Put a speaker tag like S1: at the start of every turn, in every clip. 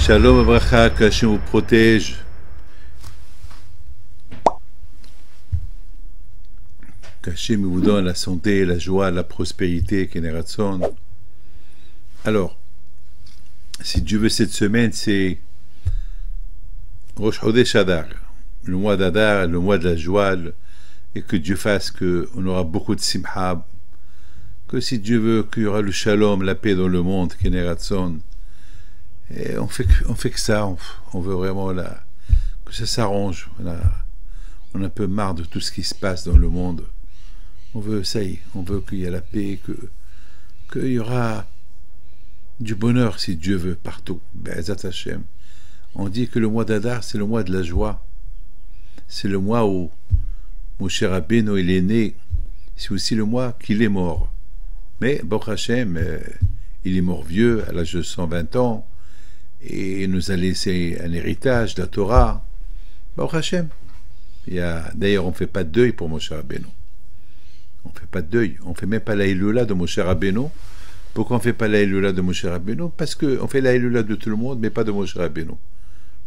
S1: Shalom Abracha, que Hachem vous protège. Que Hachem vous donne la santé, la joie, la prospérité, Keneratson. Alors, si Dieu veut, cette semaine, c'est Rosh Chodesh Adar, le mois d'Adar, le mois de la joie, et que Dieu fasse qu'on aura beaucoup de simha, que si Dieu veut qu'il y aura le shalom, la paix dans le monde, Keneratson. Et on fait que ça, on veut vraiment que ça s'arrange. On a un peu marre de tout ce qui se passe dans le monde. On veut, ça y est, on veut qu'il y ait la paix, qu'il y aura du bonheur, si Dieu veut, partout. Be'ezat Hashem. On dit que le mois d'Adar, c'est le mois de la joie. C'est le mois où Moshe Rabbeinu, il est né. C'est aussi le mois qu'il est mort. Mais, Baruch Hashem, il est mort vieux, à l'âge de 120 ans. Et il nous a laissé un héritage, la Torah. Baruch Hashem. D'ailleurs, on ne fait pas de deuil pour Moshe Rabbeinu. On ne fait pas de deuil. On ne fait même pas la Hilula de Moshe Rabbeinu. Pourquoi on ne fait pas la Hilula de Moshe Rabbeinu? Parce qu'on fait la Hilula de tout le monde, mais pas de Moshe Rabbeinu.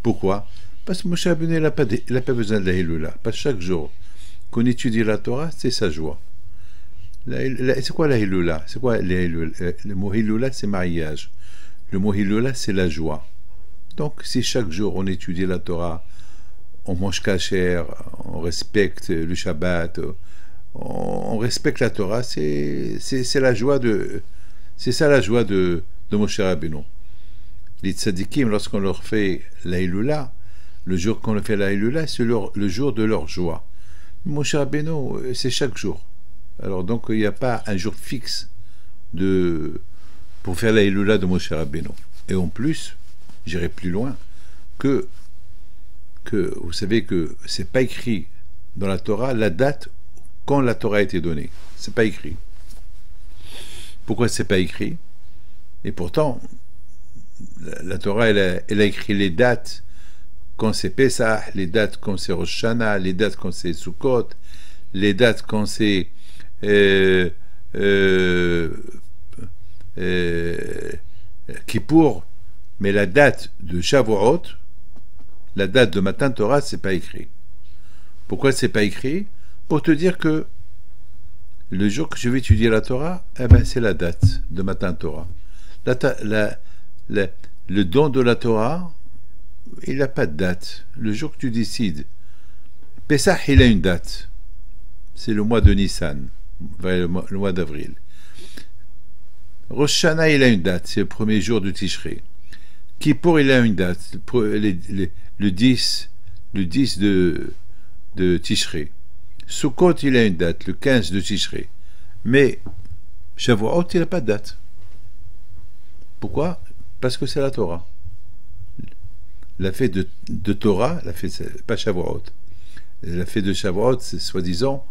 S1: Pourquoi? Parce que Moshe Rabbeinu, il n'a pas besoin de la Hilula. Pas chaque jour qu'on étudie la Torah, c'est sa joie. C'est quoi la Hilula? C'est quoi le mot Hilula, c'est mariage. Le mot Hilula, c'est la joie. Donc, si chaque jour on étudie la Torah, on mange kasher, on respecte le Shabbat, on respecte la Torah, c'est la joie c'est ça la joie de Moshe Rabbeinu. Les tzadikim, lorsqu'on leur fait la Hilula, le jour qu'on leur fait la Hilula, c'est le jour de leur joie. Moshe Rabbeinu, c'est chaque jour. Alors donc, il n'y a pas un jour fixe pour faire la Hilula de Moshe Rabbeinu. Et en plus, j'irai plus loin, que vous savez que c'est pas écrit dans la Torah la date quand la Torah a été donnée. C'est pas écrit. Pourquoi c'est pas écrit? Et pourtant, la Torah, elle a écrit les dates quand c'est Pesach, les dates quand c'est Rosh Hashanah, les dates quand c'est Sukkot, les dates quand c'est Kippour, mais la date de Shavuot, la date de Matan Torah, c'est pas écrit. Pourquoi c'est pas écrit? Pour te dire que le jour que je vais étudier la Torah, eh ben c'est la date de Matan Torah. Le don de la Torah, il n'a pas de date. Le jour que tu décides, Pesach, il a une date. C'est le mois de Nissan, le mois d'avril. Rosh Hashanah, il a une date, c'est le premier jour de Tishrei. Kippour, il a une date, le 10 de Tishrei. Sukkot, il a une date, le 15 de Tishrei. Mais Shavuot, il n'a pas de date. Pourquoi? Parce que c'est la Torah. La fête de Torah, pas Shavuot. La fête de Shavuot, c'est soi-disant,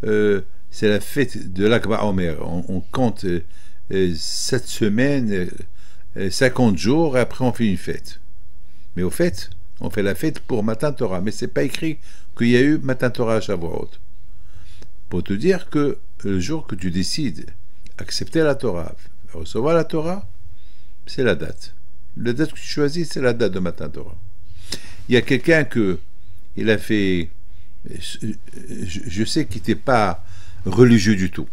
S1: c'est la fête de l'Akba Omer. On compte 7 semaines, 50 jours, et après on fait une fête. Mais au fait, on fait la fête pour Matan Torah. Mais c'est pas écrit qu'il y a eu Matan Torah à Shavuot. Pour te dire que le jour que tu décides accepter la Torah, recevoir la Torah, c'est la date. La date que tu choisis, c'est la date de Matan Torah. Il y a quelqu'un il a fait... Je sais qu'il n'était pas religieux du tout.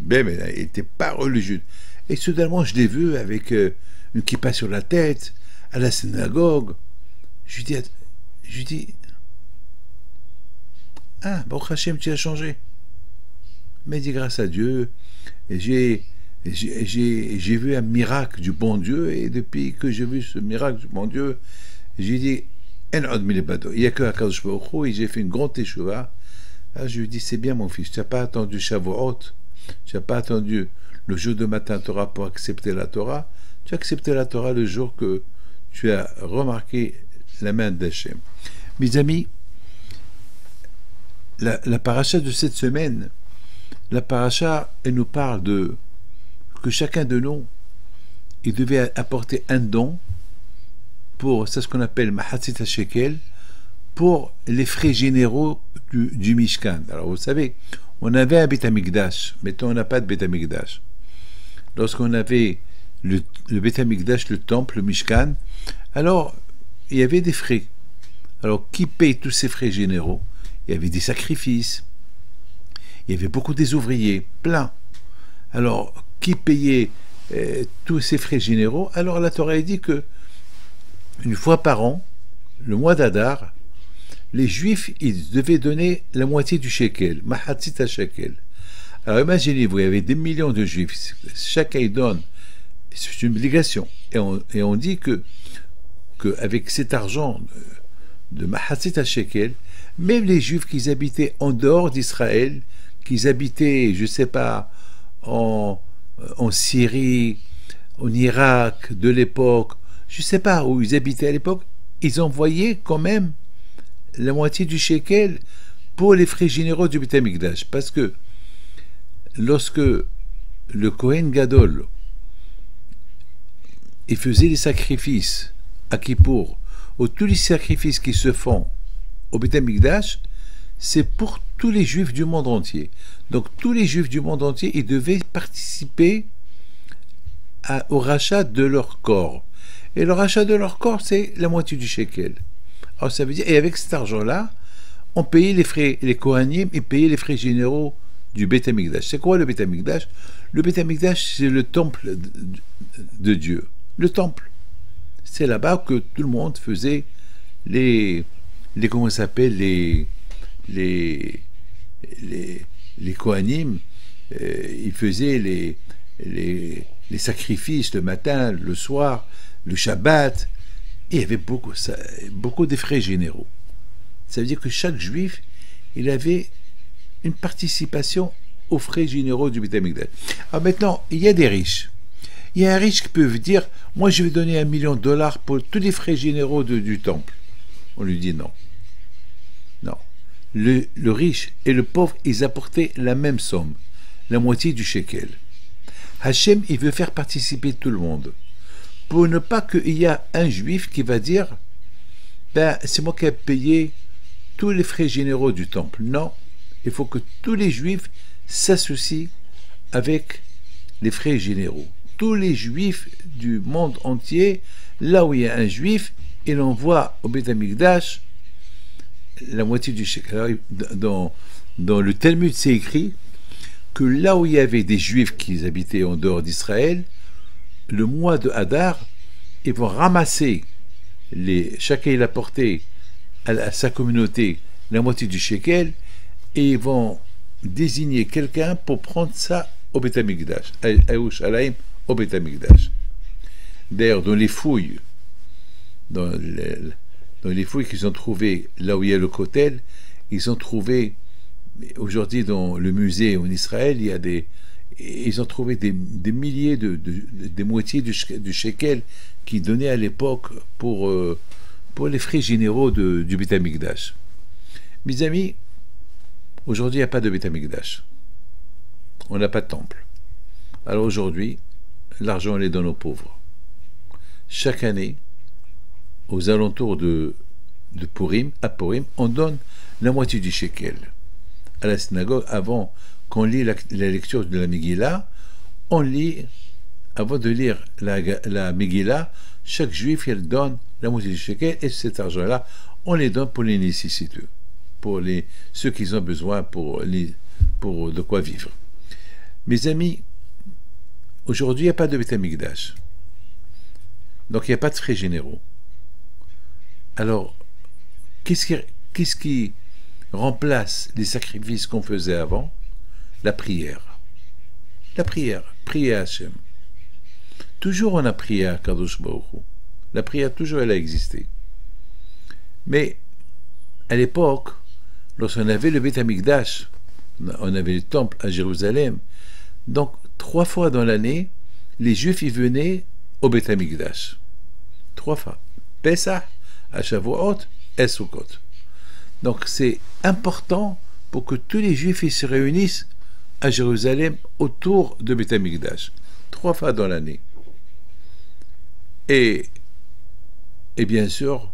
S1: Mais il n'était pas religieux. Et soudainement, je l'ai vu avec une kippa sur la tête, à la synagogue. Je lui dis, ah, Baruch Hashem, tu as changé. Mais il dit, grâce à Dieu, j'ai vu un miracle du bon Dieu, et depuis que j'ai vu ce miracle du bon Dieu, j'ai dit, il n'y a que Akadosh Baruch Hu, et j'ai fait une grande teshuva. Je lui dis, c'est bien mon fils, tu n'as pas attendu Shavuot, tu n'as pas attendu le jour de Matan Torah pour accepter la Torah, tu as accepté la Torah le jour que tu as remarqué la main d'Hachem. Mes amis, la paracha de cette semaine, la paracha, elle nous parle que chacun de nous, il devait apporter un don pour, c'est ce qu'on appelle Mahatzit HaShekel, pour les frais généraux du Mishkan. Alors vous savez, on avait un Beth Amikdash, maintenant on n'a pas de Beth Amikdash. Lorsqu'on avait le Beth Amikdash, le temple, le Mishkan, alors il y avait des frais. Alors qui paye tous ces frais généraux? Il y avait des sacrifices, il y avait beaucoup des ouvriers, plein. Alors qui payait tous ces frais généraux? Alors la Torah dit que une fois par an, le mois d'Adar, les Juifs, ils devaient donner la moitié du shekel, mahatzit à shekel. Alors imaginez-vous, il y avait des millions de Juifs, chacun y donne, c'est une obligation. Et on dit que avec cet argent de mahatzit à shekel, même les Juifs qui habitaient en dehors d'Israël, qui habitaient, je ne sais pas, en Syrie, en Irak de l'époque, je ne sais pas où ils habitaient à l'époque, ils envoyaient quand même la moitié du shekel pour les frais généraux du Beth Amikdash. Parce que lorsque le Kohen Gadol il faisait les sacrifices à Kippour, ou tous les sacrifices qui se font au Beth Amikdash, c'est pour tous les Juifs du monde entier. Donc tous les Juifs du monde entier, ils devaient participer au rachat de leur corps. Et le rachat de leur corps, c'est la moitié du shekel. Alors ça veut dire, et avec cet argent-là, on payait les frais, les Kohanim, ils payaient les frais généraux du Beth Amikdash. C'est quoi le Beth Amikdash? Le Beth Amikdash, c'est le temple de Dieu. Le temple. C'est là-bas que tout le monde faisait comment ça s'appelle, les Kohanim, ils faisaient les sacrifices le matin, le soir, le Shabbat. Et il y avait beaucoup de frais généraux. Ça veut dire que chaque juif, il avait une participation aux frais généraux du Beth Amikdash. Alors maintenant, il y a des riches. Il y a un riche qui peut dire, moi je vais donner $1 million pour tous les frais généraux du temple. On lui dit non. Non. Le riche et le pauvre, ils apportaient la même somme, la moitié du shekel. Hachem, il veut faire participer tout le monde. Pour ne pas qu'il y ait un juif qui va dire, ben c'est moi qui ai payé tous les frais généraux du temple. Non, il faut que tous les juifs s'associent avec les frais généraux. Tous les juifs du monde entier, là où il y a un juif, il envoie au Beth Amikdash la moitié du shekel. Dans le Talmud, c'est écrit que là où il y avait des juifs qui habitaient en dehors d'Israël, le mois de Hadar, ils vont ramasser, chacun il a porté à sa communauté la moitié du shekel, et ils vont désigner quelqu'un pour prendre ça au Beth Amikdash, à Yerushalayim, au Beth Amikdash. D'ailleurs, dans les fouilles qu'ils ont trouvées là où il y a le Kotel, ils ont trouvé, aujourd'hui dans le musée en Israël, ils ont trouvé des milliers des moitiés du shekel qui donnaient à l'époque pour les frais généraux du Beth Amikdash. Mes amis, aujourd'hui il n'y a pas de Beth Amikdash. On n'a pas de temple. Alors aujourd'hui, l'argent on les donne aux pauvres. Chaque année, aux alentours de Purim, à Purim, on donne la moitié du shekel. À la synagogue, avant qu'on lit la lecture de la Megillah, on lit, avant de lire la Megillah, chaque juif il donne la moitié du shekel, et cet argent-là, on les donne pour les nécessiteux, pour ceux qui ont besoin pour de quoi vivre. Mes amis, aujourd'hui, il n'y a pas de Beth Amikdash. Donc, il n'y a pas de frais généraux. Alors, qu'est-ce qui remplace les sacrifices qu'on faisait avant? La prière. La prière. Prier à Hachem. Toujours on a prié à Kadosh Baruch Hu. La prière, toujours, elle a existé. Mais, à l'époque, lorsqu'on avait le Beth Amikdash, on avait le temple à Jérusalem, donc 3 fois dans l'année, les Juifs y venaient au Beth Amikdash. 3 fois. Pesach, à Shavuot et Sukkot. Donc c'est important pour que tous les Juifs ils se réunissent à Jérusalem autour de Beth Amikdash. 3 fois dans l'année. Et bien sûr,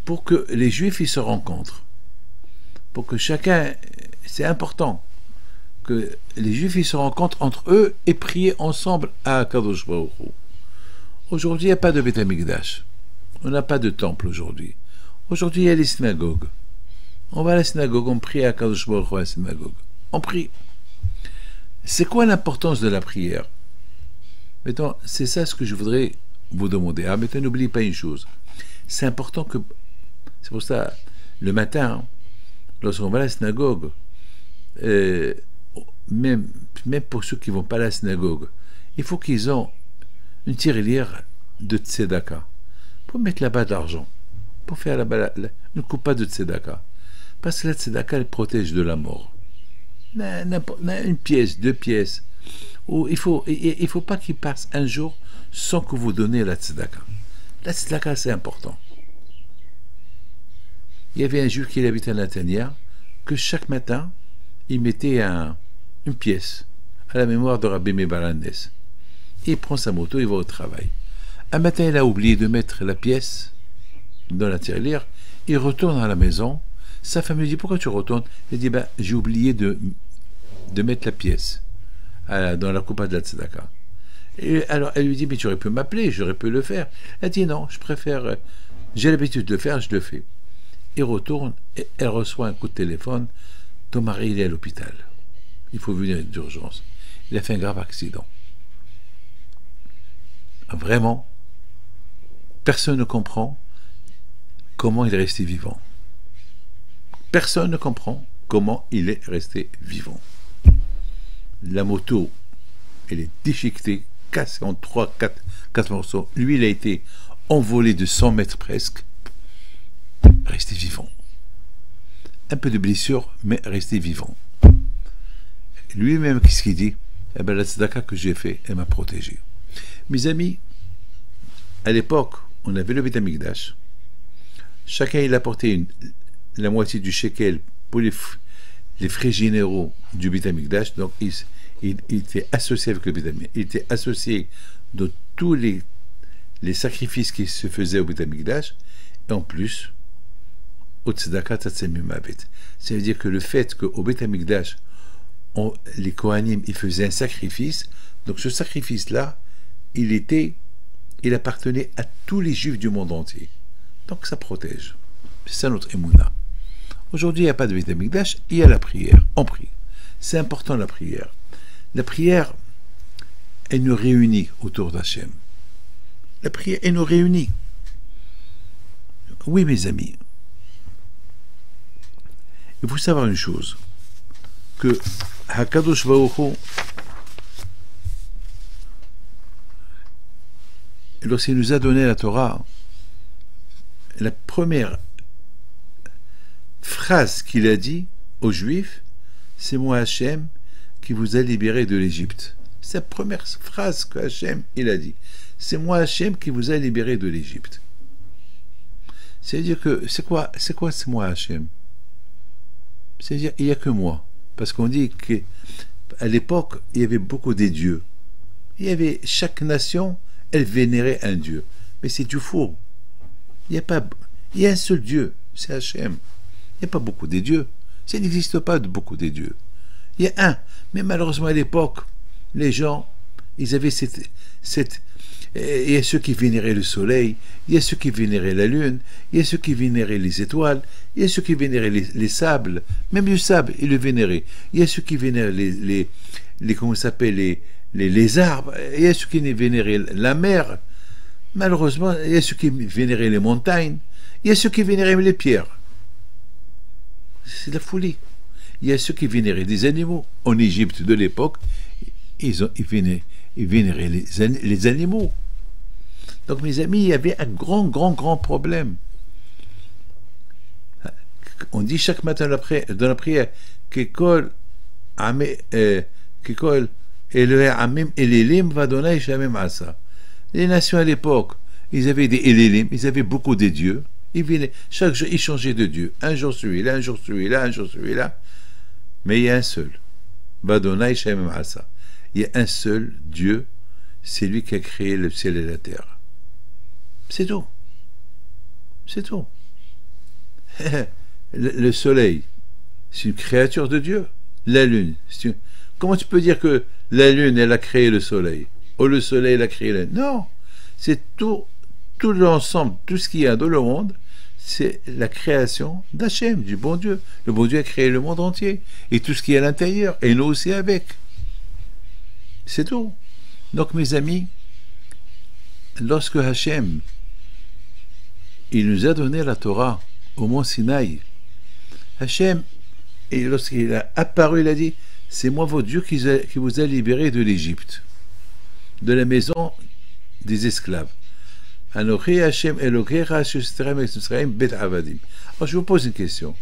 S1: pour que les Juifs ils se rencontrent, pour que chacun, c'est important que les Juifs ils se rencontrent entre eux et prient ensemble à Kadosh Baruch Hu. Aujourd'hui, il n'y a pas de Beth Amikdash. On n'a pas de temple aujourd'hui. Aujourd'hui, il y a les synagogues. On va à la synagogue, on prie à Kadosh Baruch Hu à la synagogue. On prie. C'est quoi l'importance de la prière? Maintenant, c'est ça ce que je voudrais vous demander. Ah, maintenant, n'oubliez pas une chose. C'est important que... C'est pour ça, le matin, lorsqu'on va à la synagogue, même pour ceux qui ne vont pas à la synagogue, il faut qu'ils ont une tirelire de tzedaka pour mettre là-bas de l'argent, pour faire là-bas une coupa de tzedaka. Parce que la tzedaka, elle protège de la mort. Une pièce, 2 pièces. Il faut pas qu'il passe un jour sans que vous donnez la tzedaka. La tzedaka, c'est important. Il y avait un juif qui habitait à Natania, que chaque matin, il mettait une pièce à la mémoire de Rabbi Mebarandes. Il prend sa moto, il va au travail. Un matin, il a oublié de mettre la pièce dans la tirelire. Il retourne à la maison. Sa femme lui dit, pourquoi tu retournes? Il dit, j'ai oublié de mettre la pièce dans la coupa de la tzedaka. Et alors, elle lui dit, mais tu aurais pu m'appeler, j'aurais pu le faire. Elle dit, non, je préfère, j'ai l'habitude de le faire, je le fais. Il retourne, et elle reçoit un coup de téléphone, ton mari, il est à l'hôpital. Il faut venir d'urgence. Il a fait un grave accident. Vraiment, personne ne comprend comment il est resté vivant. Personne ne comprend comment il est resté vivant. La moto, elle est déchiquetée, cassée en 4 morceaux. Lui, il a été envolé de 100 mètres presque. Resté vivant. Un peu de blessure, mais resté vivant. Lui-même, qu'est-ce qu'il dit? Eh bien, la tzedaka que j'ai fait, elle m'a protégé. Mes amis, à l'époque, on avait le Beth Amikdash. Chacun, il apportait la moitié du shekel pour les frais généraux du Beth Amikdash. Donc, il était associé avec le Beth Amikdash. Il était associé de tous les sacrifices qui se faisaient au Beth Amikdash. Et en plus, au tzedaka tatsemim avet. Ça veut dire que le fait qu'au Beth Amikdash, les Kohanim, ils faisaient un sacrifice. Donc, ce sacrifice-là, il appartenait à tous les Juifs du monde entier. Donc ça protège. C'est ça notre émouna. Aujourd'hui, il n'y a pas de Beth Amikdash, il y a la prière. On prie. C'est important la prière. La prière, elle nous réunit autour d'Hachem. La prière, elle nous réunit. Oui, mes amis. Il faut savoir une chose. Que Hakadosh Baruch Hu, lorsqu'il nous a donné la Torah, la première phrase qu'il a dit aux Juifs, c'est moi Hachem qui vous a libéré de l'Égypte. C'est la première phrase que Hachem il a dit. C'est moi Hachem qui vous a libéré de l'Égypte. C'est-à-dire que c'est quoi c'est moi Hachem? C'est-à-dire il n'y a que moi. Parce qu'on dit qu'à l'époque, il y avait beaucoup des dieux. Il y avait chaque nation, elle vénérait un dieu. Mais c'est du faux. Il y a un seul Dieu, c'est Hachem. Il n'y a pas beaucoup de dieux. Ça n'existe pas de beaucoup de dieux. Il y a un. Mais malheureusement, à l'époque, les gens, ils avaient il y a ceux qui vénéraient le soleil, il y a ceux qui vénéraient la lune, il y a ceux qui vénéraient les étoiles, il y a ceux qui vénéraient les sables, même le sable, ils le vénéraient. Il y a ceux qui vénéraient comment ça s'appelle, les arbres, il y a ceux qui vénéraient la mer. Malheureusement, il y a ceux qui vénéraient les montagnes, il y a ceux qui vénéraient les pierres. C'est la folie. Il y a ceux qui vénéraient des animaux. En Égypte de l'époque, ils vénéraient les animaux. Donc, mes amis, il y avait un grand problème. On dit chaque matin dans la prière, Kekol Elohei Amim Elelim Vadonai Shamim Asa. Les nations à l'époque, ils avaient des Elelim, ils avaient beaucoup de dieux. Chaque jour, ils changeaient de Dieu. Un jour celui-là, un jour celui-là, un jour celui-là. Mais il y a un seul. Vadonai Shamim Asa. Il y a un seul Dieu, c'est lui qui a créé le ciel et la terre. C'est tout. C'est tout. Le soleil, c'est une créature de Dieu. La lune, Comment tu peux dire que la lune, elle a créé le soleil? Ou le soleil, il a créé la lune? Non, c'est tout l'ensemble, tout ce qu'il y a dans le monde, c'est la création d'Hachem, du bon Dieu. Le bon Dieu a créé le monde entier, et tout ce qui est à l'intérieur, et nous aussi avec. C'est tout. Donc, mes amis, lorsque Hachem, il nous a donné la Torah au mont Sinaï, Hachem, et lorsqu'il a apparu, il a dit, c'est moi votre Dieu qui vous a libéré de l'Égypte, de la maison des esclaves. Anochi Hachem Elokecha Shustarem Etzrayim Bet Avadim. Alors je vous pose une question,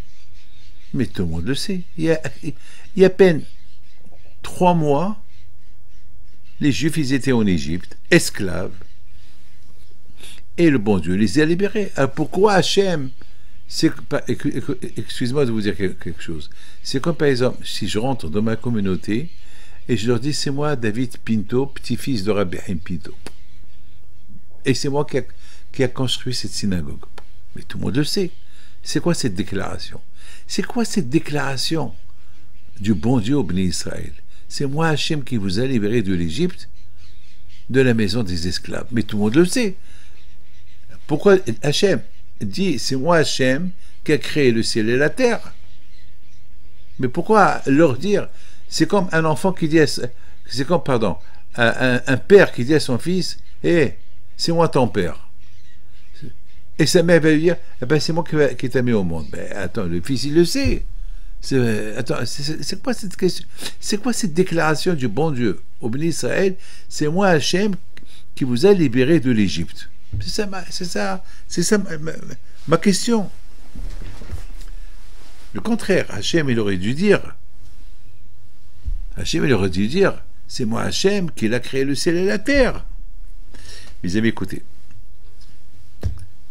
S1: mais tout le monde le sait. Il y a à peine 3 mois, les Juifs ils étaient en Égypte, esclaves, et le bon Dieu les a libérés. Alors pourquoi Hachem? Excuse-moi de vous dire quelque chose. C'est comme par exemple, si je rentre dans ma communauté et je leur dis, c'est moi David Pinto, petit-fils de Rabbi Haim Pinto. Et c'est moi qui a construit cette synagogue. Mais tout le monde le sait. C'est quoi cette déclaration? C'est quoi cette déclaration du bon Dieu au Béni Israël? C'est moi Hachem qui vous a libéré de l'Égypte, de la maison des esclaves. Mais tout le monde le sait. Pourquoi Hachem dit, c'est moi Hachem qui a créé le ciel et la terre? Mais pourquoi leur dire? C'est comme un enfant qui dit, c'est comme, pardon, un père qui dit à son fils, hé, c'est moi ton père. Et sa mère va lui dire, eh ben, c'est moi qui t'a mis au monde. Ben, attends, le fils, il le sait. Attends, c'est quoi cette question? C'est quoi cette déclaration du bon Dieu au béni Israël? C'est moi Hachem qui vous a libéré de l'Égypte. C'est ça ma question. Le contraire, Hachem, il aurait dû dire, c'est moi Hachem qui a créé le ciel et la terre. Mes amis, écoutez,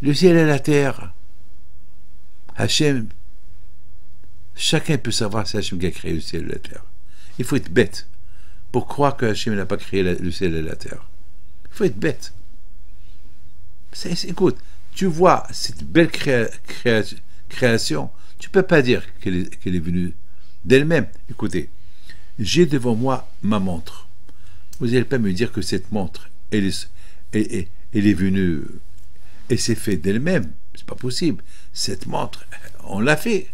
S1: le ciel et la terre, Hachem, chacun peut savoir c'est Hachem qui a créé le ciel et la terre. Il faut être bête pour croire que Hachem n'a pas créé le ciel et la terre. Il faut être bête. Écoute, tu vois cette belle création, tu ne peux pas dire qu'elle est venue d'elle-même. Écoutez, j'ai devant moi ma montre. Vous n'allez pas me dire que cette montre, elle est venue, elle s'est faite d'elle-même. C'est pas possible. Cette montre, on l'a fait.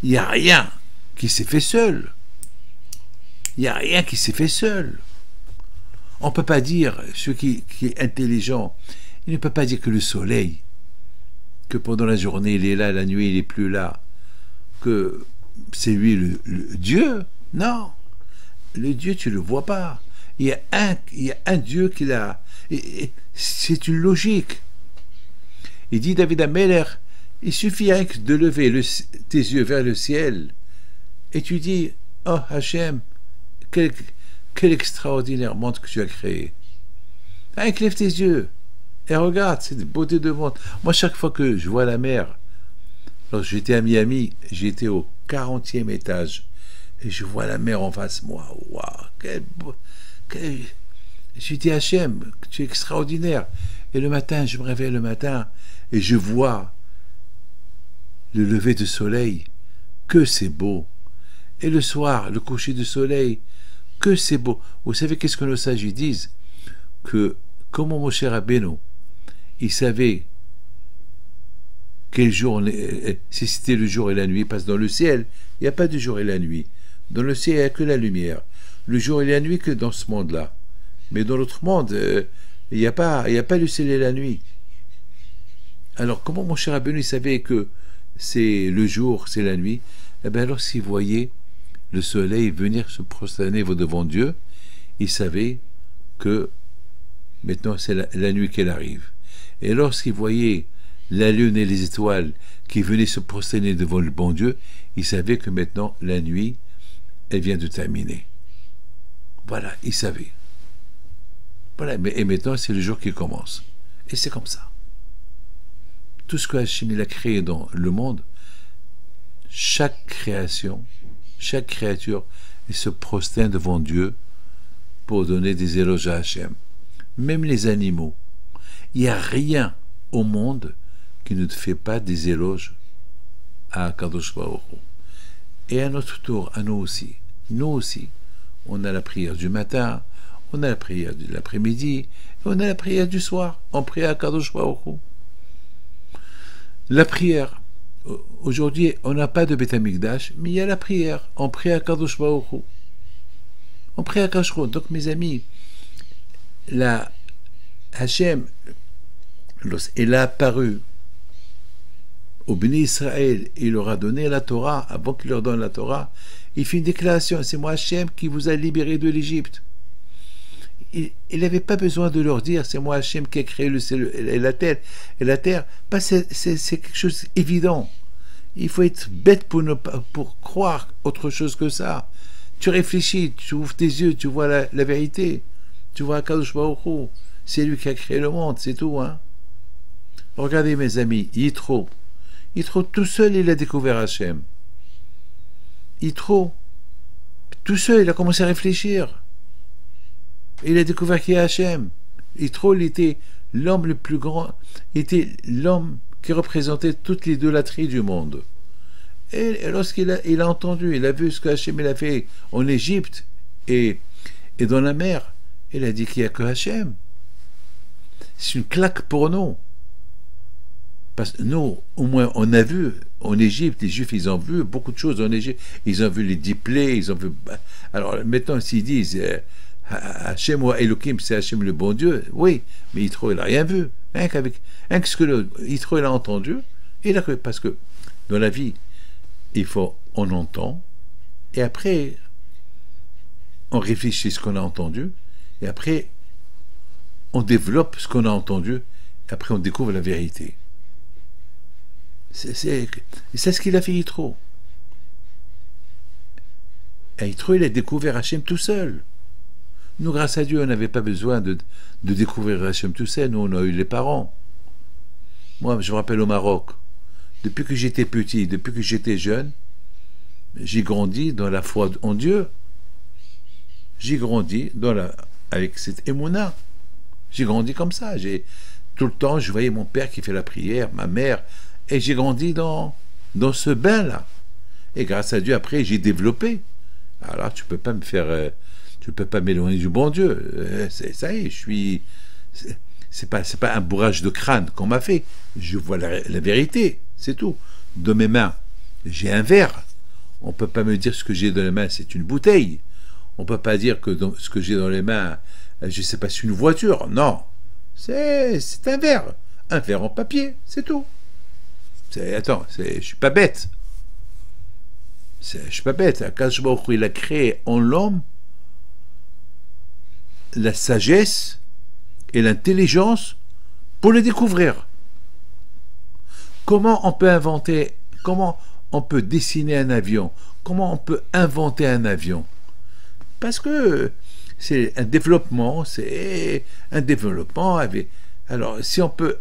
S1: Il n'y a rien qui s'est fait seul. Il n'y a rien qui s'est fait seul. On ne peut pas dire, ceux qui est intelligent, il ne peut pas dire que le soleil, que pendant la journée il est là, la nuit il n'est plus là, que c'est lui le Dieu. Non, le Dieu tu ne le vois pas. Il y a un Dieu qui l'a. C'est une logique. Il dit David Ameller, il suffit rien que de lever tes yeux vers le ciel et tu dis, oh Hachem, quel extraordinaire monde que tu as créé. Rien que lève tes yeux et regarde, c'est de beauté de monde. Moi, chaque fois que je vois la mer, lorsque j'étais à Miami, j'étais au 40e étage et je vois la mer en face de moi. Waouh, je dis Hachem, tu es extraordinaire. Et le matin, je me réveille le matin et je vois le lever du soleil, que c'est beau. Et le soir, le coucher du soleil, que c'est beau. Vous savez qu'est-ce que nos sages disent? Que, comme mon cher Rabbeinu, il savait quel jour, si c'était le jour et la nuit, parce que dans le ciel, il n'y a pas de jour et la nuit. Dans le ciel, il n'y a que la lumière. Le jour et la nuit que dans ce monde-là. Mais dans l'autre monde, il n'y a pas le ciel et la nuit. Alors, comment mon cher Rabbeinu savait que c'est le jour, c'est la nuit? Eh bien, lorsqu'il voyait le soleil venir se prosterner devant Dieu, il savait que maintenant c'est la nuit qu'elle arrive. Et lorsqu'il voyait la lune et les étoiles qui venaient se prosterner devant le bon Dieu, il savait que maintenant la nuit, elle vient de terminer. Voilà, il savait. Voilà, et maintenant c'est le jour qui commence. Et c'est comme ça. Tout ce que Hachem a créé dans le monde, chaque création, chaque créature, elle se prosterne devant Dieu pour donner des éloges à Hachem. Même les animaux. Il n'y a rien au monde qui ne fait pas des éloges à Kadosh Baruch Hu. Et à notre tour, à nous aussi, On a la prière du matin, on a la prière de l'après-midi, on a la prière du soir. On prie à Kadosh Baruch Hu. La prière. Aujourd'hui, on n'a pas de Beth Amikdash, mais il y a la prière. On prie à Kadosh Baruch Hu. On prie à Kadosh Baruch Hu. Donc, mes amis, la Hachem, il a apparu au Béni Israël, il leur a donné la Torah. Avant qu'il leur donne la Torah, il fait une déclaration: c'est moi Hachem qui vous a libéré de l'Égypte. Il n'avait pas besoin de leur dire: c'est moi Hachem qui a créé le ciel et la terre. C'est quelque chose d'évident. Il faut être bête pour croire autre chose que ça. Tu réfléchis, tu ouvres tes yeux, tu vois la vérité. Tu vois Kadosh Baruch Hu. C'est lui qui a créé le monde, c'est tout. Hein. Regardez mes amis, Yitro tout seul, il a découvert Hachem. Yitro, tout seul, il a commencé à réfléchir. Il a découvert qui est Hachem. Yitro, il était l'homme le plus grand, il était l'homme qui représentait toute l'idolâtrie du monde. Et lorsqu'il a entendu, il a vu ce que Hachem il a fait en Égypte et dans la mer, il a dit qu'il n'y a que Hachem. C'est une claque pour nous. Parce que nous, au moins, on a vu en Égypte, les Juifs, ils ont vu beaucoup de choses en Égypte. Ils ont vu les 10 plaies, ils ont vu. Alors, maintenant, s'ils disent Hachem ou Elohim, c'est Hachem le bon Dieu, oui, mais Yitro, il n'a rien vu. Rien que ce que Yitro, il a entendu, parce que dans la vie, on entend, et après, on réfléchit ce qu'on a entendu, et après, on développe ce qu'on a entendu, et après, on découvre la vérité. C'est ce qu'il a fait Yitro. Et Yitro, il a découvert Hachem tout seul. Nous, grâce à Dieu, on n'avait pas besoin de découvrir Hachem tout seul. Nous, on a eu les parents. Moi, je me rappelle au Maroc, depuis que j'étais petit, depuis que j'étais jeune, j'ai grandi dans la foi en Dieu. J'ai grandi avec cette émouna. J'ai grandi comme ça. Tout le temps, je voyais mon père qui fait la prière, ma mère, et j'ai grandi dans ce bain-là. Et grâce à Dieu, après, j'ai développé. Alors, tu peux pas m'éloigner du bon Dieu. Ça y est, c'est pas un bourrage de crâne qu'on m'a fait. Je vois la vérité, c'est tout. Dans mes mains, j'ai un verre. On peut pas me dire ce que j'ai dans les mains, c'est une bouteille. On peut pas dire que ce que j'ai dans les mains, je sais pas, c'est une voiture. Non, c'est un verre en papier, c'est tout. Je suis pas bête. Je suis pas bête. Akadosh Baruch Hu, il a créé en l'homme la sagesse et l'intelligence pour le découvrir. Comment on peut inventer, comment on peut dessiner un avion, comment on peut inventer un avion? Parce que c'est un développement, avec... Alors, si on peut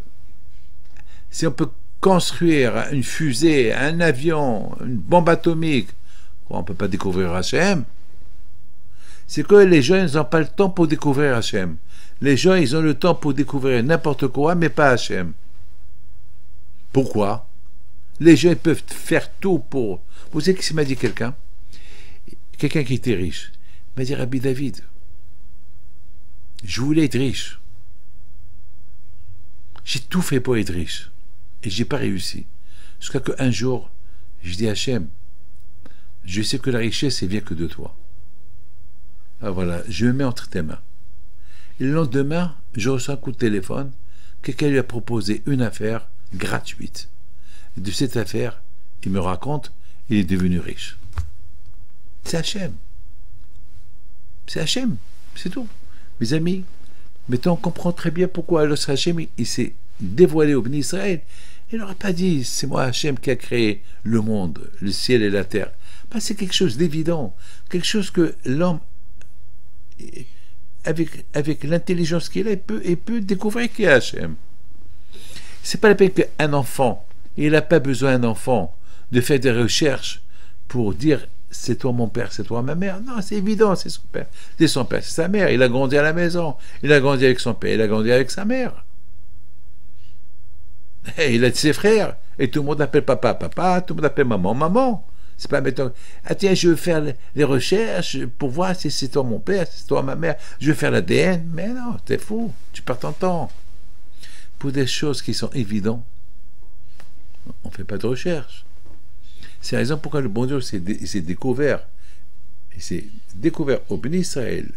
S1: construire une fusée, un avion, une bombe atomique, on ne peut pas découvrir Hachem. C'est que les gens, ils n'ont pas le temps pour découvrir Hachem. Les gens, ils ont le temps pour découvrir n'importe quoi, mais pas Hachem. Pourquoi? Les gens, ils peuvent faire tout pour... Vous savez ce que m'a dit quelqu'un qui était riche. Il m'a dit: Rabbi David, je voulais être riche. J'ai tout fait pour être riche. Et j'ai pas réussi. Jusqu'à qu'un jour, je dis à Hachem, je sais que la richesse, elle vient que de toi. Ah voilà, je me mets entre tes mains. Et le lendemain, je reçois un coup de téléphone, quelqu'un lui a proposé une affaire gratuite. Et de cette affaire, il me raconte, il est devenu riche. C'est Hachem. C'est Hachem, c'est tout. Mes amis, maintenant on comprend très bien pourquoi alors Hachem, il s'est dévoilé au Béni Israël. Il n'aurait pas dit: c'est moi Hachem qui a créé le monde, le ciel et la terre. C'est quelque chose d'évident, quelque chose que l'homme, avec l'intelligence qu'il a, il peut découvrir qui est Hachem. C'est pas la peine qu'un enfant, il n'a pas besoin d'un enfant de faire des recherches pour dire: c'est toi mon père, c'est toi ma mère. Non, c'est évident, c'est son père. C'est son père, c'est sa mère. Il a grandi à la maison. Il a grandi avec son père, il a grandi avec sa mère. Et il a ses frères. Et tout le monde appelle papa, papa. Tout le monde appelle maman, maman. C'est pas maintenant, ah tiens, je veux faire les recherches pour voir si c'est toi mon père, si c'est toi ma mère, je veux faire l'ADN. Mais non, t'es fou, tu perds ton temps. Pour des choses qui sont évidentes, on ne fait pas de recherche. C'est la raison pourquoi le bon Dieu s'est découvert. Il s'est découvert au Béni Israël,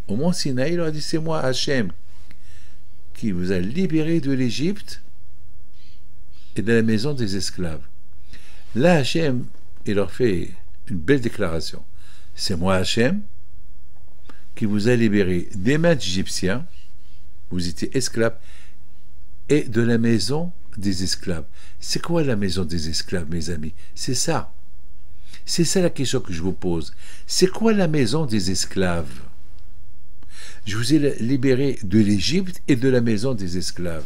S1: au mont Sinaï. Il leur a dit, c'est moi, Hachem, qui vous a libéré de l'Égypte et de la maison des esclaves. Là, Hachem, il leur fait une belle déclaration. C'est moi, Hachem, qui vous a libéré des mains d'Égyptiens, vous étiez esclaves, et de la maison des esclaves. C'est quoi la maison des esclaves, mes amis? C'est ça. C'est ça la question que je vous pose. C'est quoi la maison des esclaves? Je vous ai libéré de l'Égypte et de la maison des esclaves.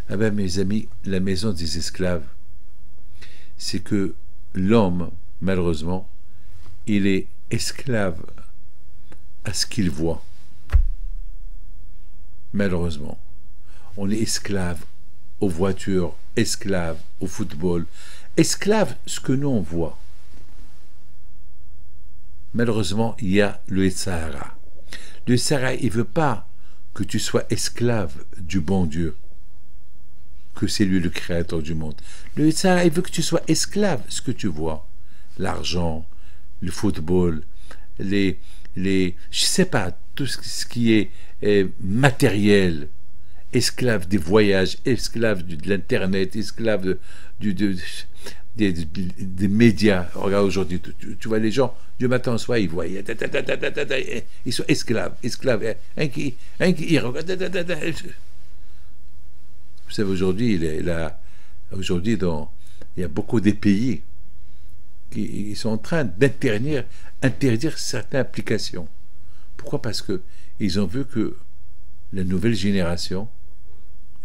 S1: Ah ben, mes amis, la maison des esclaves, c'est que l'homme, malheureusement, il est esclave à ce qu'il voit. Malheureusement. On est esclave aux voitures, esclave au football, esclave ce que nous on voit. Malheureusement, il y a le Sahara. Le Sahara, il ne veut pas que tu sois esclave du bon Dieu, que c'est lui le créateur du monde. Le Sahara, il veut que tu sois esclave ce que tu vois. L'argent, le football, je sais pas, tout ce qui est matériel, esclave des voyages, esclave de l'internet, esclave des médias. Regarde aujourd'hui, tu vois les gens, du matin au soir, ils voient, ils sont esclaves. Un qui regarde. Vous savez, aujourd'hui, il y a beaucoup de pays qui sont en train d'interdire certaines applications. Pourquoi? Parce que ils ont vu que la nouvelle génération,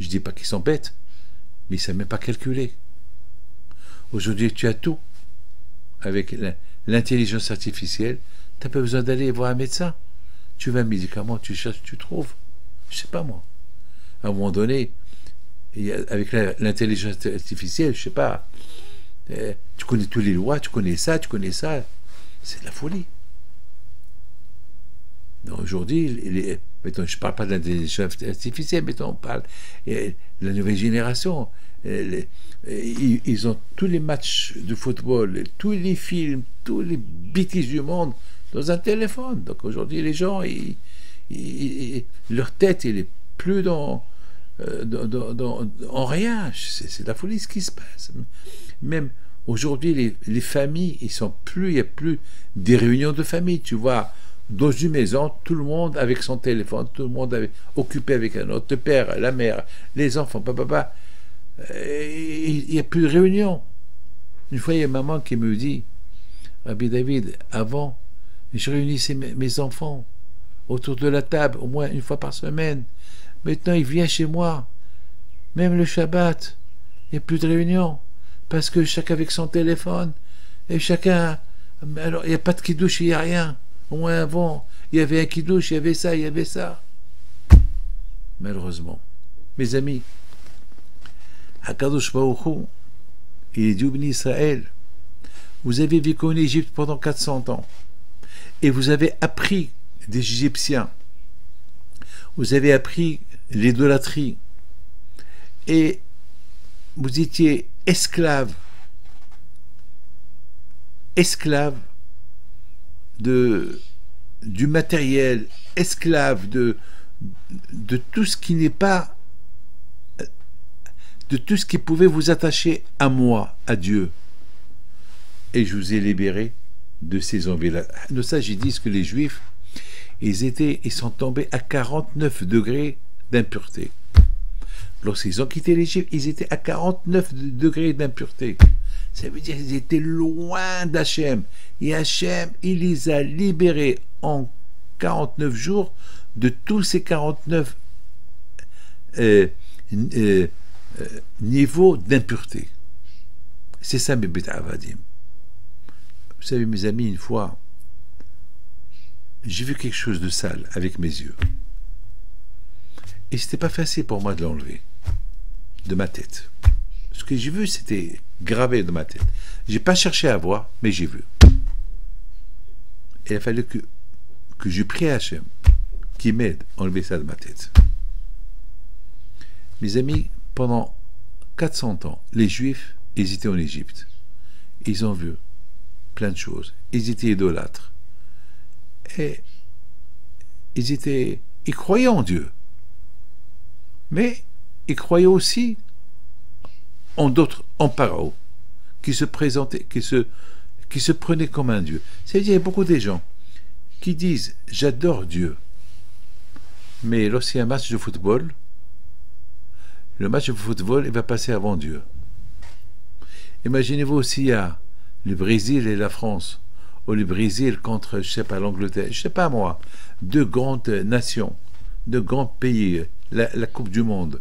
S1: je ne dis pas qu'ils sont bêtes, mais ils ne savent même pas calculer. Aujourd'hui, tu as tout. Avec l'intelligence artificielle, tu n'as pas besoin d'aller voir un médecin. Tu vas un médicament, tu cherches, tu trouves. Je ne sais pas moi. À un moment donné, avec l'intelligence artificielle, je ne sais pas, tu connais toutes les lois, tu connais ça. C'est de la folie. Donc aujourd'hui, mettons, je ne parle pas de l'intelligence artificielle, mettons, on parle de la nouvelle génération. Ils ont tous les matchs de football, tous les films, tous les bêtises du monde dans un téléphone. Donc aujourd'hui, les gens, leur tête, elle est plus en rien. C'est de la folie ce qui se passe. Même aujourd'hui, les familles, il n'y a plus des réunions de famille. Tu vois, dans une maison, tout le monde avec son téléphone, tout le monde occupé avec un autre, le père, la mère, les enfants, papa. Il n'y a plus de réunion. Une fois, il y a maman qui me dit, Rabbi David, avant, je réunissais mes enfants autour de la table, au moins une fois par semaine. Maintenant, il vient chez moi. Même le Shabbat, il n'y a plus de réunion. Parce que chacun avec son téléphone. Et chacun... Alors, il n'y a pas de kidouche, il n'y a rien. Au moins avant, il y avait un kidouche, il y avait ça. Malheureusement. Mes amis, Akadosh Baruch Hu, il est dit au Béni Israël, vous avez vécu en Égypte pendant 400 ans. Et vous avez appris des Égyptiens. Vous avez appris l'idolâtrie. Et vous étiez esclaves du matériel, esclaves de tout ce qui n'est pas, de tout ce qui pouvait vous attacher à moi, à Dieu. Et je vous ai libéré de ces envies-là. Nos sages disent que les Juifs, ils sont tombés à 49 degrés d'impureté. Lorsqu'ils ont quitté l'Égypte, ils étaient à 49 degrés d'impureté. Ça veut dire qu'ils étaient loin d'Hachem. Et Hachem, il les a libérés en 49 jours de tous ces 49 niveaux d'impureté. C'est ça mes bêta avadim. Vous savez, mes amis, une fois, j'ai vu quelque chose de sale avec mes yeux. Et c'était pas facile pour moi de l'enlever de ma tête. Ce que j'ai vu, c'était gravé dans ma tête. J'ai pas cherché à voir, mais j'ai vu. Il a fallu que je prie à Hachem, qui m'aide à enlever ça de ma tête. Mes amis, pendant 400 ans, les Juifs, ils étaient en Égypte. Ils ont vu plein de choses. Ils étaient idolâtres. Et ils croyaient en Dieu. Mais ils croyaient aussi en d'autres, en Pharaon, qui se présentait, qui se prenait comme un Dieu. C'est-à-dire, il y a beaucoup de gens qui disent « j'adore Dieu », mais lorsqu'il y a un match de football, le match de football, il va passer avant Dieu. Imaginez-vous s'il y a le Brésil et la France, ou le Brésil contre, je ne sais pas, l'Angleterre, je ne sais pas moi, deux grandes nations, deux grands pays, la Coupe du Monde,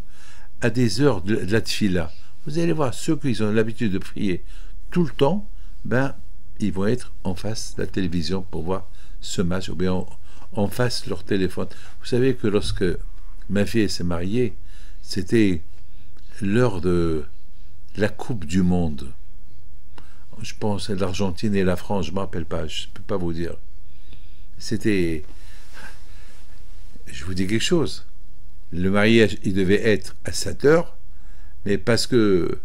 S1: à des heures de la tfila. Vous allez voir, ceux qui ont l'habitude de prier tout le temps, ben, ils vont être en face de la télévision pour voir ce match, ou bien en face de leur téléphone. Vous savez que lorsque ma fille s'est mariée, c'était l'heure de la Coupe du Monde. Je pense à l'Argentine et la France, je ne me rappelle pas, je ne peux pas vous dire. C'était... Je vous dis quelque chose. Le mariage, il devait être à 7 heures, mais parce que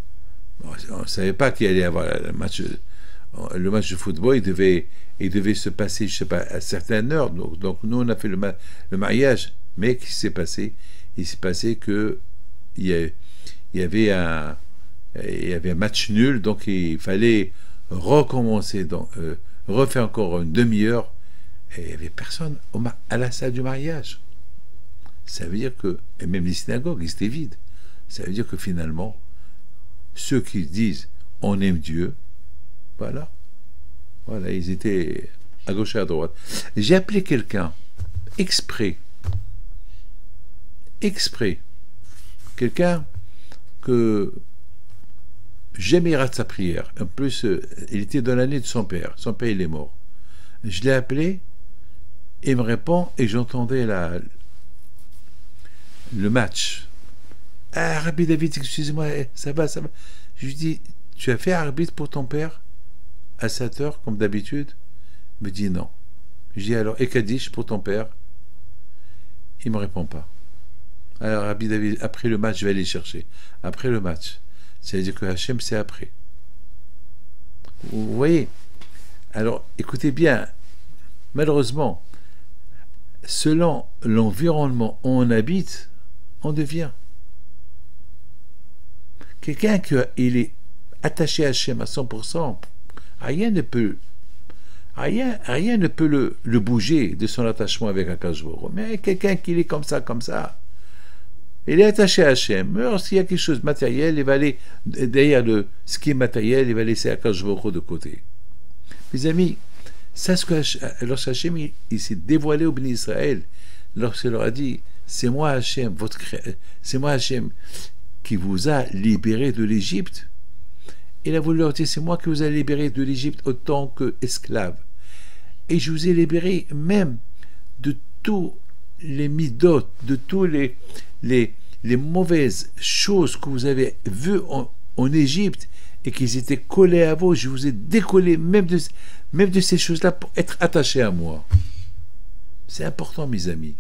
S1: on ne savait pas qu'il allait y avoir le match de football, il devait se passer, je ne sais pas, à certaines heures. Donc nous, on a fait le mariage, mais qu'est-ce qui s'est passé? Il s'est passé que il y avait un match nul, donc il fallait recommencer, donc refaire encore une demi-heure, et il n'y avait personne à la salle du mariage. Ça veut dire que, et même les synagogues, ils étaient vides. Ça veut dire que finalement, ceux qui disent on aime Dieu, voilà, ils étaient à gauche et à droite. J'ai appelé quelqu'un exprès, quelqu'un que jamais rate sa prière. En plus, il était dans l'année de son père. Son père, il est mort. Je l'ai appelé, il me répond, et j'entendais le match. Ah, Rabbi David, excusez-moi, ça va. Je lui dis, tu as fait arbitre pour ton père à 7 heures, comme d'habitude? Il me dit non. Je dis alors, et Kaddish pour ton père? Il ne me répond pas. Alors, Rabbi David, après le match, je vais aller chercher. Après le match. C'est-à-dire que Hachem, c'est après. Vous voyez? Alors, écoutez bien. Malheureusement, selon l'environnement où on habite, on devient. Quelqu'un qui est attaché à Hachem à 100%, rien ne peut le bouger de son attachement avec Akadosh Baruch Hu. Mais quelqu'un qui est comme ça, il est attaché à Hachem. Alors, s'il y a quelque chose de matériel, il va aller derrière ce qui est matériel, il va laisser Akadosh Baruch Hu de côté. Mes amis, ça, lorsque Hachem il s'est dévoilé au Béni Israël, lorsqu'il leur a dit, c'est moi Hachem, c'est moi Hachem qui vous a libéré de l'Égypte. Il a voulu leur dire, c'est moi qui vous ai libéré de l'Égypte autant qu'esclave. Et je vous ai libéré même de tous les midotes, de tous les mauvaises choses que vous avez vues en Égypte et qu'ils étaient collés à vous. Je vous ai décollé même de ces choses-là pour être attaché à moi. C'est important, mes amis.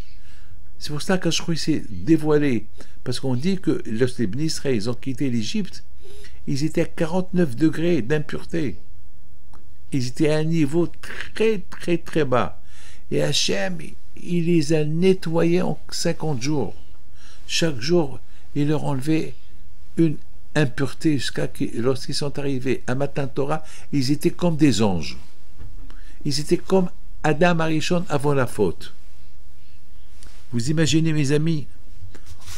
S1: C'est pour ça que je crois que c'est dévoilé. Parce qu'on dit que lorsque les Bénis Israël ils ont quitté l'Égypte, ils étaient à 49 degrés d'impureté. Ils étaient à un niveau très, très, très bas. Et Hachem, il les a nettoyés en 50 jours. Chaque jour, il leur enlevait une impureté jusqu'à lorsqu'ils sont arrivés à Matan Torah, ils étaient comme des anges. Ils étaient comme Adam Arishon avant la faute. Vous imaginez, mes amis,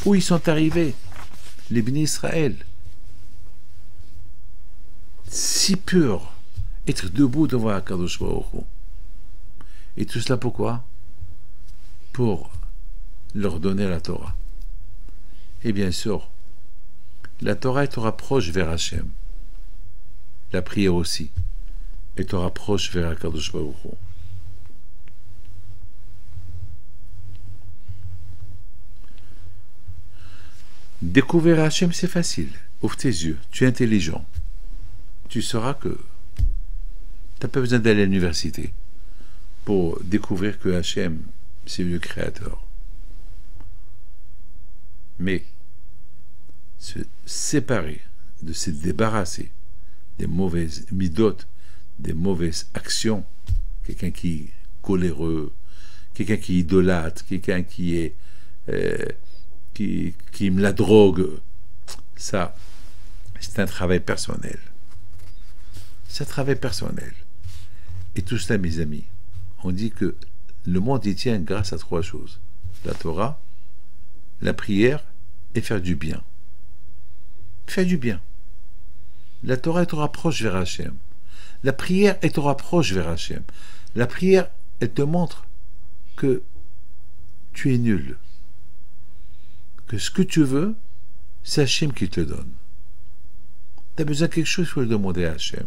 S1: où ils sont arrivés, les Bénis Israël, si purs, être debout devant Akadosh Baruch Hu. Et tout cela pourquoi? Pour leur donner la Torah. Et bien sûr, la Torah te rapproche vers Hachem. La prière aussi. Et te rapproche vers Akadosh Baruch Hu. Découvrir Hachem, c'est facile. ouvre tes yeux, tu es intelligent. Tu sauras que tu n'as pas besoin d'aller à l'université pour découvrir que Hachem, c'est le Créateur. Mais se séparer, de se débarrasser des mauvaises midotes, des mauvaises actions, quelqu'un qui est coléreux, quelqu'un qui idolâtre, quelqu'un qui est qui aime la drogue, ça, c'est un travail personnel. C'est un travail personnel. Et tout cela, mes amis, on dit que le monde y tient grâce à 3 choses. La Torah, la prière et faire du bien. Faire du bien. La Torah, elle te rapproche vers Hachem. La prière, elle te rapproche vers Hachem. La prière, elle te montre que tu es nul. Que ce que tu veux, c'est Hachem qui te le donne. Tu as besoin de quelque chose, il faut le demander à Hachem.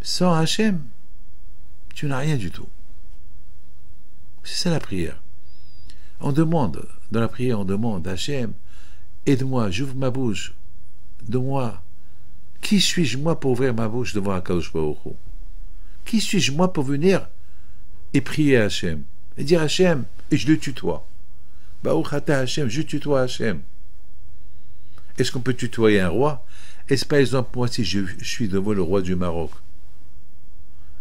S1: Sans Hachem, tu n'as rien du tout. C'est ça la prière. On demande, dans la prière, on demande à Hachem, aide-moi, j'ouvre ma bouche, donne-moi. Qui suis-je moi pour ouvrir ma bouche devant Akadosh Baruch Hu? Qui suis-je moi pour venir et prier à Hachem et dire Hachem, et je le tutoie. Baruch Ata Hachem, je tutoie Hachem. Est-ce qu'on peut tutoyer un roi? Est-ce par exemple, moi, si je suis devant le roi du Maroc,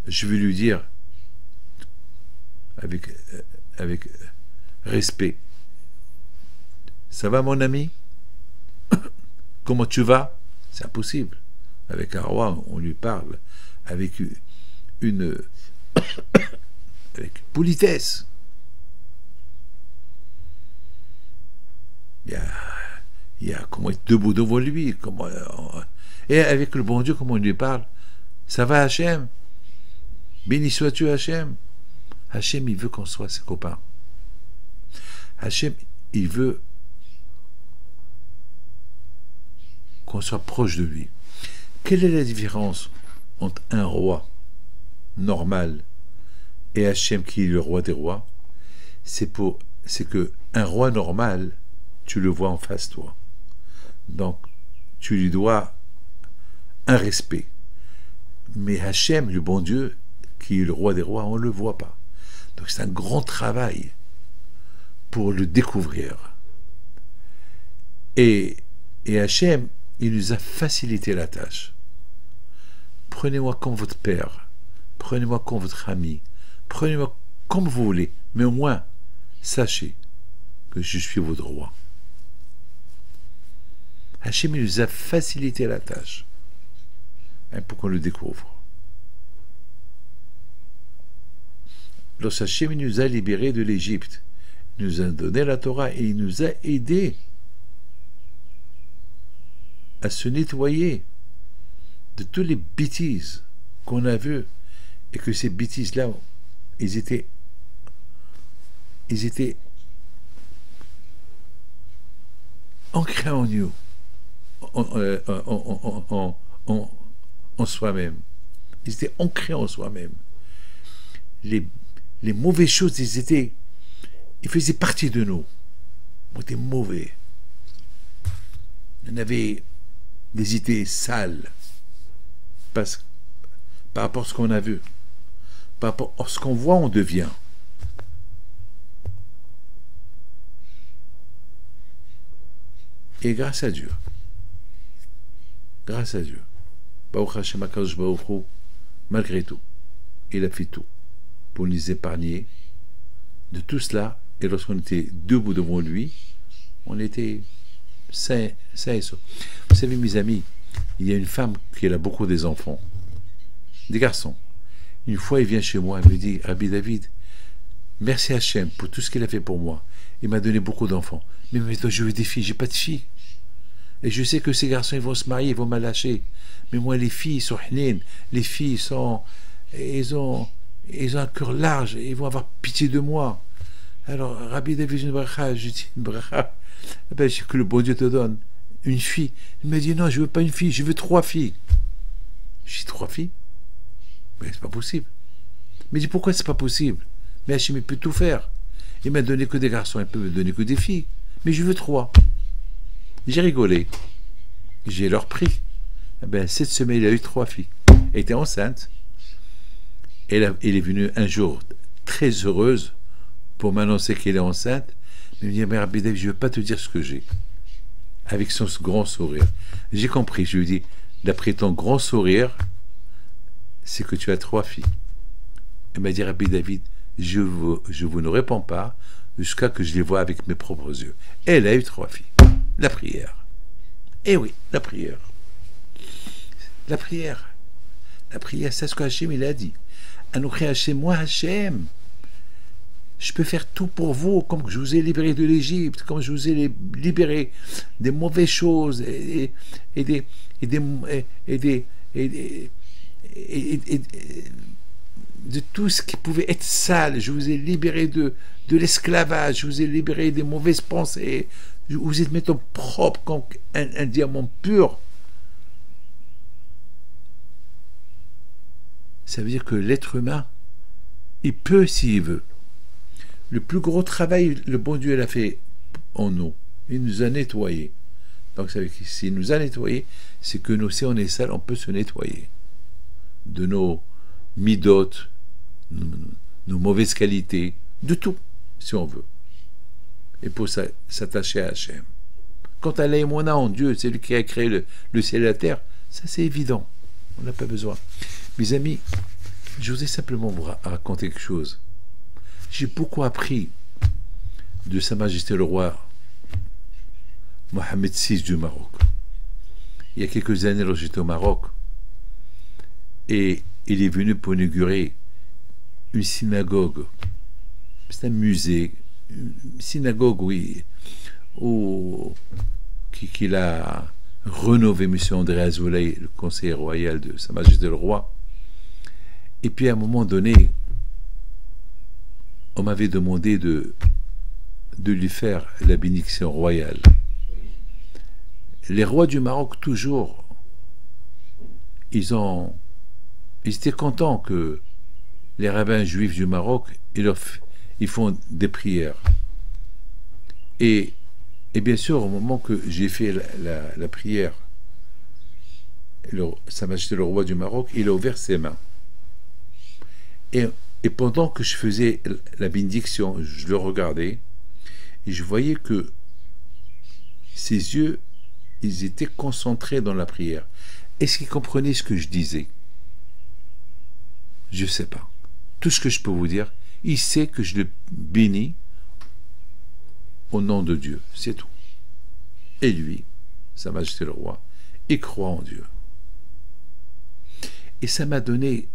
S1: je vais lui dire avec respect, ça va mon ami? Comment tu vas? C'est impossible. Avec un roi, on lui parle avec une avec politesse. Il y a comment être debout devant lui, comment, et avec le bon Dieu, comment on lui parle? Ça va Hachem? Béni sois-tu Hachem? Hachem, il veut qu'on soit ses copains. Hachem, il veut qu'on soit proche de lui. Quelle est la différence entre un roi normal et Hachem qui est le roi des rois? C'est que un roi normal, tu le vois en face de toi. Donc, tu lui dois un respect. Mais Hachem, le bon Dieu, qui est le roi des rois, on ne le voit pas. Donc c'est un grand travail pour le découvrir. Et Hachem, il nous a facilité la tâche. Prenez-moi comme votre père, prenez-moi comme votre ami, prenez-moi comme vous voulez, mais au moins, sachez que je suis votre roi. Hachem, il nous a facilité la tâche, pour qu'on le découvre. Lorsque Hachem nous a libérés de l'Égypte, il nous a donné la Torah et il nous a aidés à se nettoyer de toutes les bêtises qu'on a vues, et que ces bêtises-là, ils étaient ancrés en nous, en soi-même. Ils étaient ancrés en soi-même. Les mauvaises choses, ils faisaient partie de nous. On était mauvais. On avait des idées sales par rapport à ce qu'on a vu. Par rapport à ce qu'on voit, on devient. Et grâce à Dieu, Baruch Hashem HaKadosh Baruch Hu, malgré tout, il a fait tout pour nous épargner de tout cela. Et lorsqu'on était debout devant lui, on était sains et saufs. Vous savez, mes amis, il y a une femme qui a beaucoup des enfants, des garçons. Une fois, il vient chez moi, il me dit, Rabbi David, merci Hachem pour tout ce qu'il a fait pour moi. Il m'a donné beaucoup d'enfants. Mais toi, je veux des filles, j'ai pas de filles. Et je sais que ces garçons, ils vont se marier, ils vont me lâcher. Mais moi, les filles sont hnin, les filles sont, ils ont un cœur large, ils vont avoir pitié de moi. Alors, Rabbi David, une bracha, je dis, une bracha, que le bon Dieu te donne une fille. Il m'a dit, non, je veux pas une fille, je veux 3 filles. Je dis, 3 filles? Mais c'est pas possible. Il m'a dit, pourquoi c'est pas possible? Mais Hachem, il peut tout faire. Il m'a donné que des garçons, il peut me donner que des filles. Mais je veux 3. J'ai rigolé. J'ai leur pris. Eh ben, cette semaine, il a eu 3 filles. Elle était enceinte. Elle est venue un jour très heureuse pour m'annoncer qu'elle est enceinte. Elle me dit, mais Rabbi David, je ne veux pas te dire ce que j'ai. Avec son grand sourire. J'ai compris. Je lui dis, d'après ton grand sourire, c'est que tu as 3 filles. Elle m'a dit, Rabbi David, je vous ne réponds pas jusqu'à que je les vois avec mes propres yeux. Elle a eu 3 filles. La prière. Eh oui, la prière. La prière. La prière, c'est ce que Hachem il a dit. Anochi Hachem, moi Hachem, je peux faire tout pour vous, comme je vous ai libéré de l'Égypte, comme je vous ai libéré des mauvaises choses et de tout ce qui pouvait être sale. Je vous ai libéré de l'esclavage, je vous ai libéré des mauvaises pensées. Vous êtes maintenant propre comme un diamant pur. Ça veut dire que l'être humain, il peut s'il veut. Le plus gros travail, le bon Dieu l'a fait en nous. Il nous a nettoyés. Donc ça veut dire que s'il nous a nettoyés, c'est que nous, si on est sale, on peut se nettoyer de nos midotes, nos mauvaises qualités, de tout, si on veut. Et pour s'attacher à Hachem. Quant à l'aïmona en Dieu, c'est lui qui a créé le ciel et la terre, ça c'est évident. On n'a pas besoin. Mes amis, je voudrais simplement vous raconter quelque chose. J'ai beaucoup appris de Sa Majesté le roi Mohamed VI du Maroc. Il y a quelques années, lorsque j'étais au Maroc, et il est venu pour inaugurer une synagogue. C'est un musée, une synagogue, oui, qu'il a rénové M. André Azoulay, le conseiller royal de Sa Majesté le roi. Et puis à un moment donné, on m'avait demandé de lui faire la bénédiction royale. Les rois du Maroc, toujours, ils étaient contents que les rabbins juifs du Maroc, ils font des prières. Et bien sûr, au moment que j'ai fait la prière, Sa Majesté le roi du Maroc, il a ouvert ses mains. Et pendant que je faisais la bénédiction, je le regardais, et je voyais que ses yeux, ils étaient concentrés dans la prière. Est-ce qu'il comprenait ce que je disais? Je ne sais pas. Tout ce que je peux vous dire, il sait que je le bénis au nom de Dieu. C'est tout. Et lui, Sa Majesté le roi, il croit en Dieu. Et ça m'a donné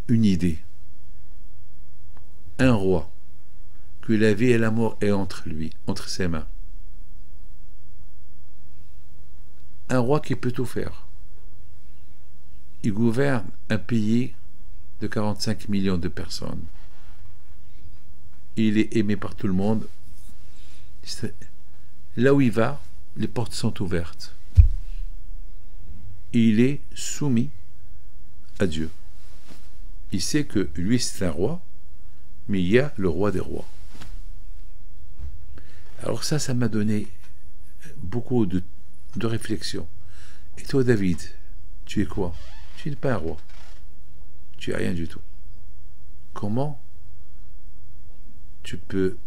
S1: une idée. Un roi, que la vie et la mort est entre lui, entre ses mains. Un roi qui peut tout faire. Il gouverne un pays de 45 millions de personnes. Il est aimé par tout le monde. Là où il va, les portes sont ouvertes. Il est soumis à Dieu. Il sait que lui c'est un roi, mais il y a le roi des rois. Alors ça m'a donné beaucoup de réflexion. Et toi, David, tu es quoi? Tu n'es pas un roi. Tu es rien du tout. Comment tu peux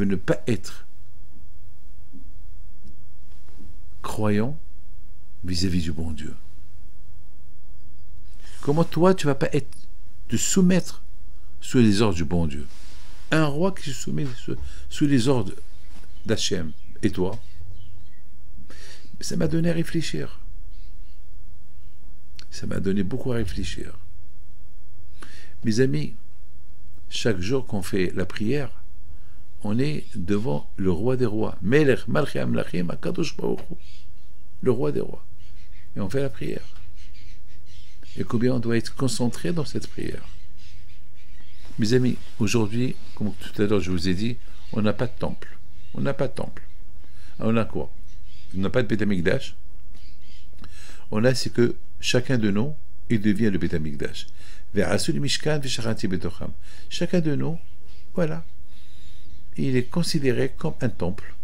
S1: ne pas être croyant vis-à-vis du bon Dieu? Comment toi, tu ne vas pas te soumettre sous les ordres du bon Dieu? Un roi qui se soumet sous les ordres d'Hachem. Et toi? Ça m'a donné à réfléchir. Ça m'a donné beaucoup à réfléchir. Mes amis, chaque jour qu'on fait la prière, on est devant le roi des rois. Melech Malchei Amlachim HaKadosh Baruch Hu. Le roi des rois. Et on fait la prière. Et combien on doit être concentré dans cette prière. Mes amis, aujourd'hui, comme tout à l'heure je vous ai dit, on n'a pas de temple. On n'a pas de temple. Alors on a quoi? On n'a pas de Beth Amikdash. On a, c'est que chacun de nous, il devient le Beth Amikdash. Chacun de nous, voilà, il est considéré comme un temple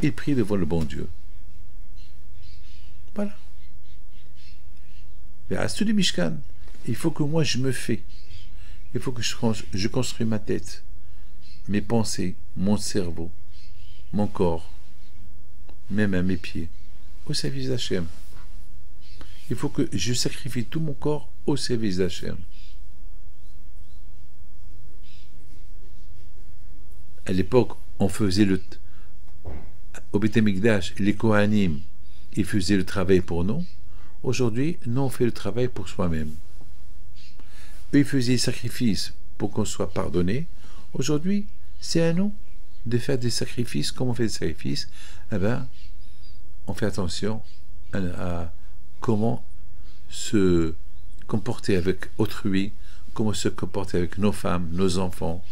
S1: il prie devant le bon Dieu. Voilà. Mais à ce du Mishkan, il faut que moi je me fais. Il faut que je construis ma tête, mes pensées, mon cerveau, mon corps, même à mes pieds, au service d'Hachem. Il faut que je sacrifie tout mon corps au service d'Hachem. À l'époque, on faisait au Beit HaMikdash, les Kohanim, ils faisaient le travail pour nous. Aujourd'hui, nous, on fait le travail pour soi-même. Eux, ils faisaient des sacrifices pour qu'on soit pardonné. Aujourd'hui, c'est à nous de faire des sacrifices. Comment on fait des sacrifices? Eh bien, on fait attention à comment se comporter avec autrui, comment se comporter avec nos femmes, nos enfants,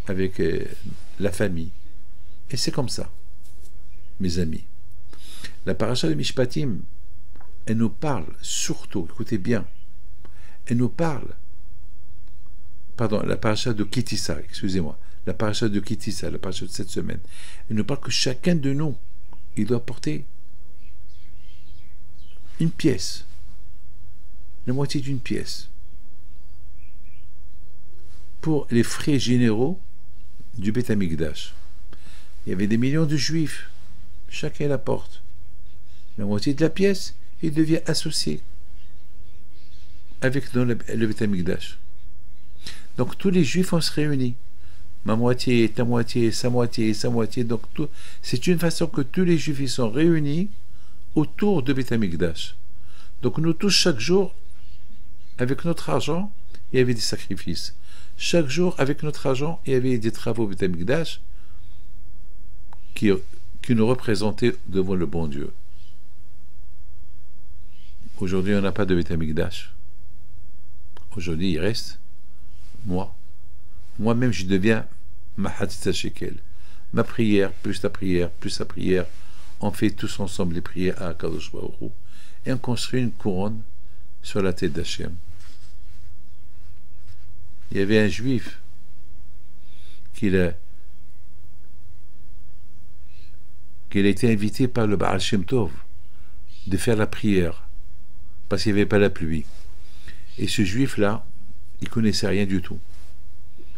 S1: avec la famille. Et c'est comme ça, mes amis. La paracha de Mishpatim, elle nous parle surtout, écoutez bien, elle nous parle, pardon, la paracha de Kitissa, excusez-moi, la paracha de Kitissa, la paracha de cette semaine, elle nous parle que chacun de nous, il doit porter une pièce, la moitié d'une pièce, pour les frais généraux du Beit HaMikdash. Il y avait des millions de juifs, chacun la porte. La moitié de la pièce, il devient associé avec le Beit HaMikdash. Donc tous les juifs, on se réunit. Ma moitié, ta moitié, sa moitié, sa moitié. Donc c'est une façon que tous les juifs ils sont réunis autour de Beit HaMikdash. Donc nous tous, chaque jour, avec notre argent, il y avait des sacrifices. Chaque jour, avec notre argent, il y avait des travaux Beit HaMikdash qui nous représentaient devant le bon Dieu. Aujourd'hui, on n'a pas de Beit HaMikdash. Aujourd'hui, il reste moi. Moi-même, je deviens ma Hatita Shekel. Ma prière, plus la prière, plus la prière. On fait tous ensemble les prières à Kadosh Baruch Hu. Et on construit une couronne sur la tête d'Hachem. Il y avait un juif qu'il a été invité par le Baal Shem Tov de faire la prière parce qu'il n'y avait pas la pluie. Et ce juif-là, il ne connaissait rien du tout.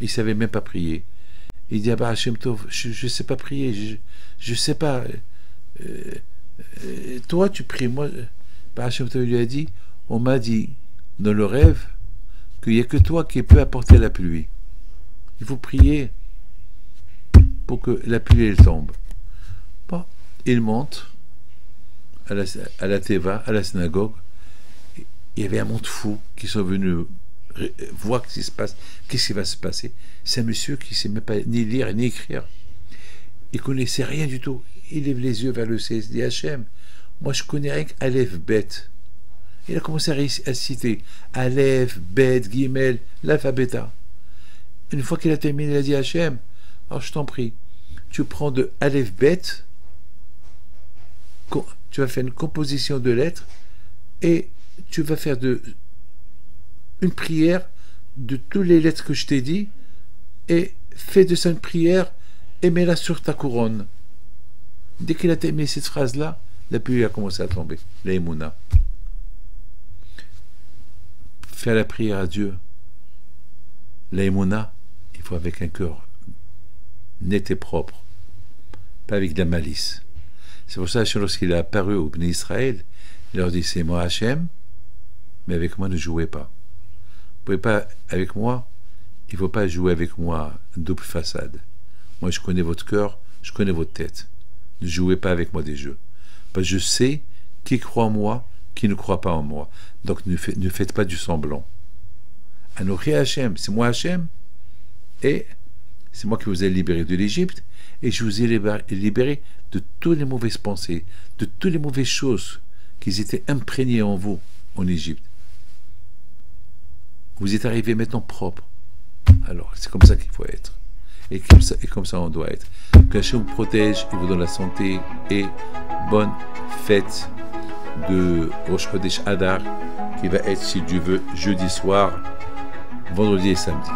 S1: Il ne savait même pas prier. Il dit à Baal Shem Tov, je ne sais pas prier, je ne sais pas. Toi, tu pries. Moi, Baal Shem Tov lui a dit, on m'a dit dans le rêve qu'il n'y a que toi qui peux apporter la pluie. Il faut prier pour que la pluie elle tombe. Bon, il monte à la Teva, à la synagogue. Il y avait un monde fou qui sont venus voir ce qui se passe, qu'est-ce qui va se passer. C'est un monsieur qui ne sait même pas ni lire ni écrire. Il ne connaissait rien du tout. Il lève les yeux vers le ciel, il dit Hachem, moi je connais rien qu'Aleph, Bet. Il a commencé à citer Aleph, Bet, Gimel, l'alphabet. Une fois qu'il a terminé, il a dit Hachem, alors je t'en prie, tu prends de Aleph, Bet, tu vas faire une composition de lettres et tu vas faire une prière de toutes les lettres que je t'ai dit et fais de ça une prière et mets-la sur ta couronne. Dès qu'il a terminé cette phrase-là, la pluie a commencé à tomber, la Emouna. Faire la prière à Dieu, la Emouna, il faut avec un cœur net et propre, pas avec de la malice. C'est pour ça que lorsqu'il est apparu au Bnei Israël, il leur dit c'est moi Hachem, mais avec moi ne jouez pas. Vous pouvez pas avec moi, il ne faut pas jouer avec moi double façade. Moi je connais votre cœur, je connais votre tête. Ne jouez pas avec moi des jeux. Parce que je sais qui croit en moi, qui ne croit pas en moi. Donc ne faites pas du semblant. Anochi Hachem, c'est moi Hachem, et c'est moi qui vous ai libéré de l'Égypte, et je vous ai libéré de toutes les mauvaises pensées, de toutes les mauvaises choses qui étaient imprégnées en vous en Égypte. Vous êtes arrivé maintenant propre. Alors, c'est comme ça qu'il faut être. Et comme ça on doit être. Que Hachem vous protège et vous donne la santé et bonne fête de Rosh Chodesh Adar qui va être, si Dieu veut, jeudi soir, vendredi et samedi.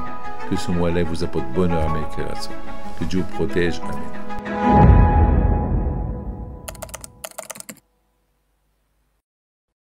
S1: Que ce mois-là vous apporte bonheur, amen. Que Dieu vous protège, amen.